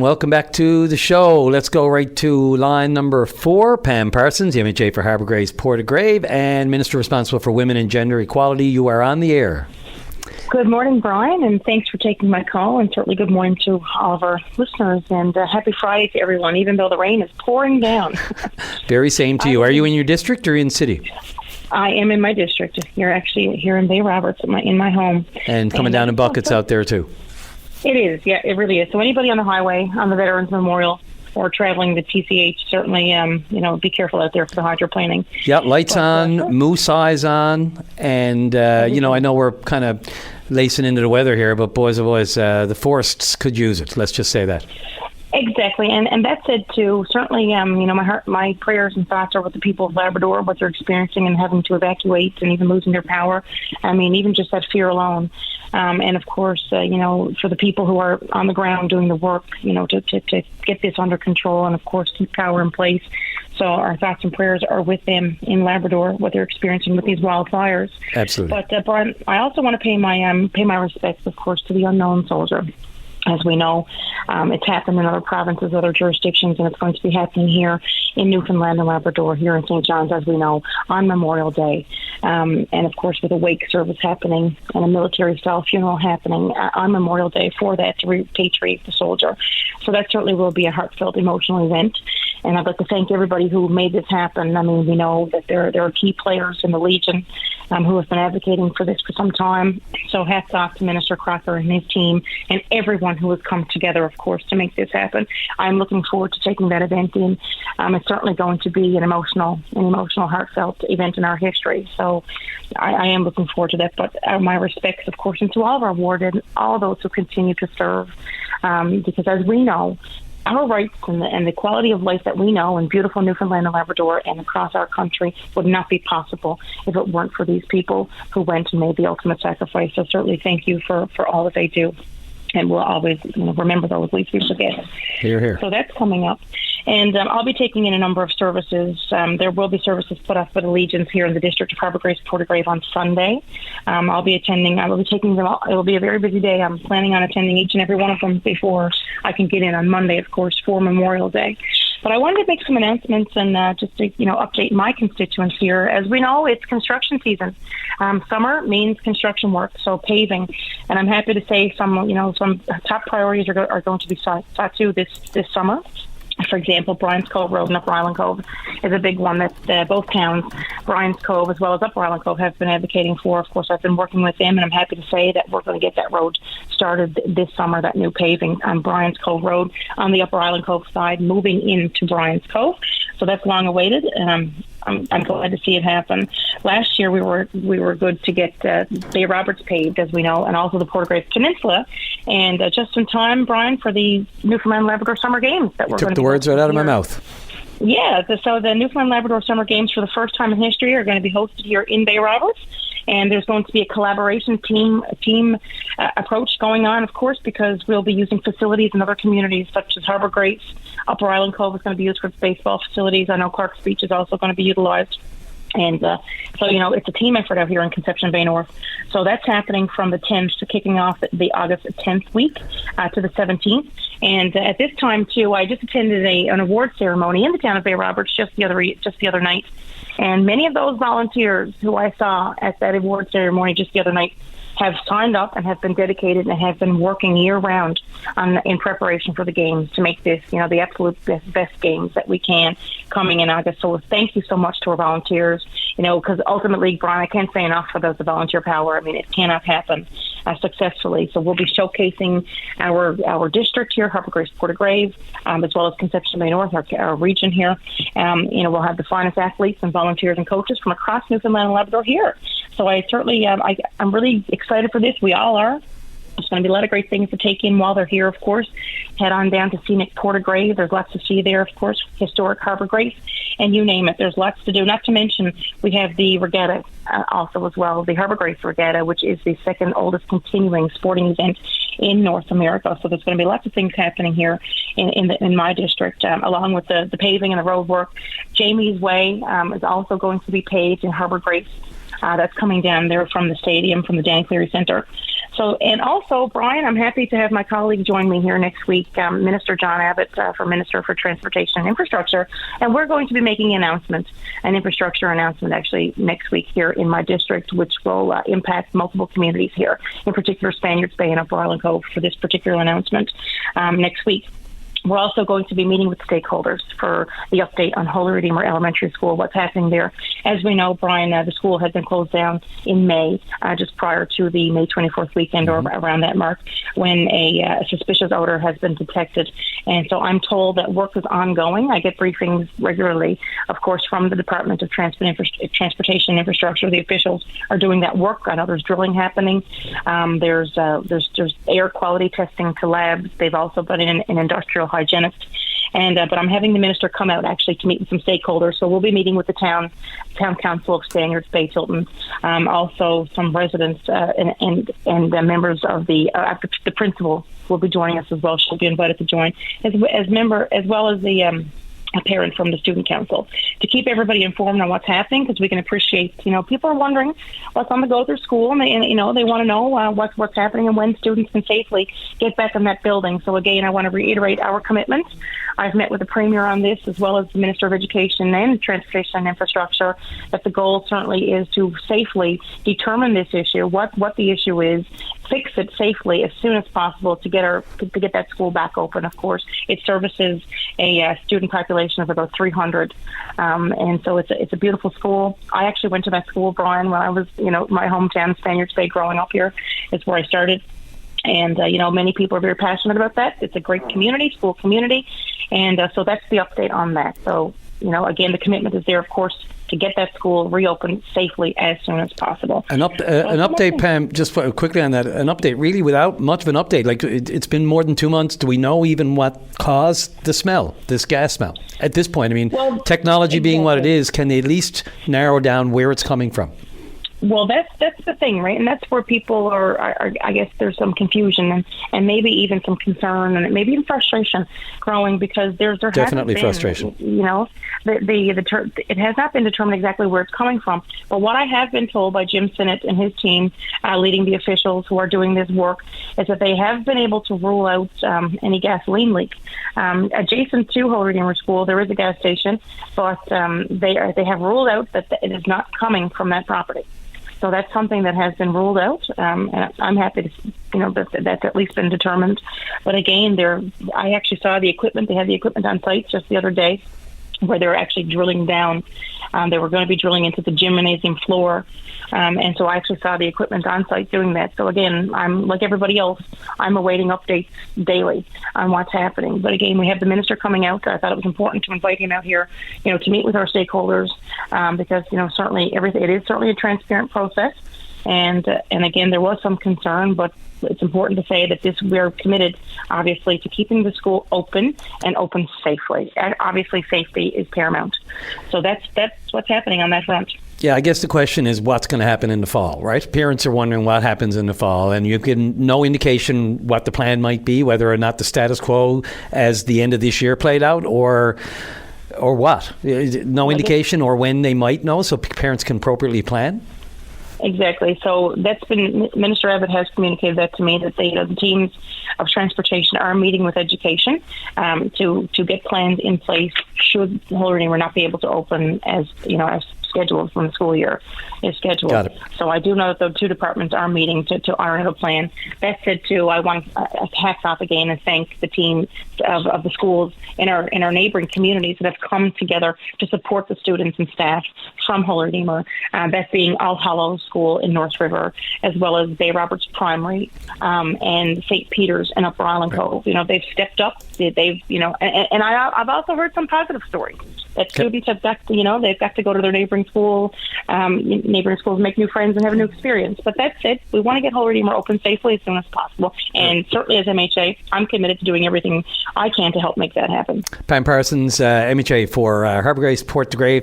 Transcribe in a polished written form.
Welcome back to the show. Let's go right to line number 4. Pam Parsons, the MHA for Harbour Grace-Port de Grave and Minister responsible for Women and Gender Equality. You are on the air. Good morning, Brian, and thanks for taking my call, and certainly good morning to all of our listeners, and happy Friday to everyone, even though the rain is pouring down. Very same to you. Are you in your district or in city? I am in my district. You're actually here in Bay Roberts, in my home. And coming down in buckets out there too. It is, yeah, it really is. So anybody on the highway, on the Veterans Memorial, or traveling the TCH, certainly, be careful out there for the hydroplaning. Yeah, lights on, moose eyes on, and, I know we're kind of lacing into the weather here, but boys, the forests could use it. Let's just say that. Exactly, and that said too, certainly, my prayers and thoughts are with the people of Labrador, what they're experiencing and having to evacuate and even losing their power. I mean, even just that fear alone. And of course, for the people who are on the ground doing the work, to get this under control and of course keep power in place. So our thoughts and prayers are with them in Labrador, what they're experiencing with these wildfires. Absolutely. But Brian, I also want to pay my respects, of course, to the unknown soldier. As we know, it's happened in other provinces, other jurisdictions, and it's going to be happening here in Newfoundland and Labrador, here in St. John's, as we know, on Memorial Day. And, of course, with a wake service happening and a military-style funeral happening on Memorial Day for that, to repatriate the soldier. So that certainly will be a heartfelt, emotional event. And I'd like to thank everybody who made this happen. I mean, we know that there are key players in the Legion who have been advocating for this for some time. So hats off to Minister Crocker and his team and everyone who has come together, of course, to make this happen. I'm looking forward to taking that event in. It's certainly going to be an emotional, heartfelt event in our history. So I am looking forward to that. But my respects, of course, and to all of our ward and all those who continue to serve, because as we know, our rights and the quality of life that we know in beautiful Newfoundland and Labrador and across our country would not be possible if it weren't for these people who went and made the ultimate sacrifice. So certainly thank you for all that they do. And we'll always remember those, lest we forget. Hear, hear. So that's coming up. And I'll be taking in a number of services. There will be services put up for the Legions here in the district of Harbour Grace-Port de Grave on Sunday. I will be taking them all. It will be a very busy day. I'm planning on attending each and every one of them before I can get in on Monday, of course, for Memorial Day. But I wanted to make some announcements and just to, update my constituents here. As we know, it's construction season. Summer means construction work, so paving. And I'm happy to say some top priorities are going to be sought to this summer. For example, Brian's Cove Road and Upper Island Cove is a big one that both towns, Brian's Cove as well as Upper Island Cove, have been advocating for. Of course, I've been working with them, and I'm happy to say that we're going to get that road started this summer, that new paving on Brian's Cove Road on the Upper Island Cove side, moving into Brian's Cove. So that's long awaited, and I'm glad to see it happen. Last year we were good to get Bay Roberts paved, as we know, and also the Port of Grace Peninsula, and just in time, Brian, for the Newfoundland Labrador Summer Games that we're going to took the words right out of my mouth. Yeah, so the Newfoundland Labrador Summer Games for the first time in history are going to be hosted here in Bay Roberts. And there's going to be a collaboration team approach going on, of course, because we'll be using facilities in other communities such as Harbour Grace. Upper Island Cove is going to be used for baseball facilities. I know Clark's Beach is also going to be utilized. And so, it's a team effort out here in Conception Bay North. So that's happening from the 10th, to kicking off the August 10th week to the 17th. And at this time, too, I just attended an award ceremony in the town of Bay Roberts just the other night. And many of those volunteers who I saw at that award ceremony just the other night have signed up and have been dedicated and have been working year-round in preparation for the games to make this, the absolute best games that we can coming in August. So thank you so much to our volunteers, because ultimately, Brian, I can't say enough for the volunteer power. I mean, it cannot happen successfully. So we'll be showcasing our district here, Harbour Grace-Port de Grave, as well as Conception Bay North, our region here. We'll have the finest athletes and volunteers and coaches from across Newfoundland and Labrador here. So I certainly, I'm really excited for this. We all are. There's going to be a lot of great things to take in while they're here, of course. Head on down to scenic Port of Grave. There's lots to see there, of course. Historic Harbour Grace, and you name it. There's lots to do. Not to mention, we have the regatta also as well, the Harbour Grace Regatta, which is the second oldest continuing sporting event in North America. So there's going to be lots of things happening here in my district, along with the paving and the road work. Jamie's Way is also going to be paved in Harbour Grace. That's coming down there from the stadium, from the Dan Cleary Centre. So, and also, Brian, I'm happy to have my colleague join me here next week, Minister John Abbott, for Minister for Transportation and Infrastructure, and we're going to be making an infrastructure announcement actually next week here in my district, which will impact multiple communities here, in particular Spaniards Bay and Upper Island Cove for this particular announcement next week. We're also going to be meeting with stakeholders for the update on Holy Redeemer Elementary School, what's happening there. As we know, Brian, the school had been closed down in May, just prior to the May 24th weekend or around that mark, when a suspicious odor has been detected. And so I'm told that work is ongoing. I get briefings regularly, of course, from the Department of Transportation and Infrastructure. The officials are doing that work. I know there's drilling happening. There's air quality testing to labs. They've also put in an industrial hygienist, and but I'm having the minister come out actually to meet with some stakeholders. So we'll be meeting with the town council of Spaniards Bay, Tilton, also some residents and members of the principal will be joining us as well. She'll be invited to join as well as the a parent from the student council, to keep everybody informed on what's happening, because we can appreciate, people are wondering what's on the go through school, and they want to know what's happening and when students can safely get back in that building. So again, I want to reiterate our commitment. I've met with the Premier on this, as well as the Minister of Education and Transportation and Infrastructure, that the goal certainly is to safely determine this issue, what the issue is, fix it safely as soon as possible to get that school back open. Of course, it services a student population of about 300, and so it's a beautiful school. I actually went to that school, Brian, when I was my hometown, Spaniards Bay, growing up here. It's where I started. And, many people are very passionate about that. It's a great school community. And so that's the update on that. So, again, the commitment is there, of course, to get that school reopened safely as soon as possible. An update, Pam, just quickly on that, an update really without much of an update. Like, it's been more than 2 months. Do we know even what caused the smell, this gas smell? At this point, technology being what it is, can they at least narrow down where it's coming from? Well, that's the thing, right? And that's where people are I guess there's some confusion and maybe even some concern and maybe even frustration growing, because there definitely frustration. It has not been determined exactly where it's coming from. But what I have been told by Jim Sinnott and his team, leading the officials who are doing this work, is that they have been able to rule out any gasoline leak. Adjacent to Holy Redeemer School, there is a gas station, but they have ruled out that it is not coming from that property. So that's something that has been ruled out, and I'm happy to, that's at least been determined. But again, I actually saw the equipment. They had the equipment on site just the other day, where they were actually drilling down. They were going to be drilling into the gymnasium floor, and so I actually saw the equipment on site doing that. So again, I'm like everybody else. I'm awaiting updates daily on what's happening. But again, we have the minister coming out. I thought it was important to invite him out here, to meet with our stakeholders, because certainly it is certainly a transparent process. And again, there was some concern, but it's important to say that we're committed, obviously, to keeping the school open and open safely. And obviously, safety is paramount. So that's what's happening on that front. Yeah, I guess the question is what's going to happen in the fall, right? Parents are wondering what happens in the fall, and you get no indication what the plan might be, whether or not the status quo as the end of this year played out, or what? No indication, or when they might know, so parents can appropriately plan? Exactly. So that's been, Minister Abbott has communicated that to me, that the teams of transportation are meeting with education to get plans in place should Holy Redeemer not be able to open as scheduled when the school year is scheduled. Got it. So I do know that the two departments are meeting to honor the plan. That said, too, I want to hats off again and thank the team of the schools in our neighboring communities that have come together to support the students and staff from Holy Redeemer, that being All Hallows School in North River, as well as Bay Roberts Primary and St. Peter's and Upper Island Cove. They've stepped up. And I've also heard some positive stories that students have got to, they've got to go to their neighboring school, neighboring schools, make new friends and have a new experience. But that's it. We want to get Holy Redeemer open safely as soon as possible. And certainly as MHA, I'm committed to doing everything I can to help make that happen. Pam Parsons, MHA for Harbour Grace-Port de Grave.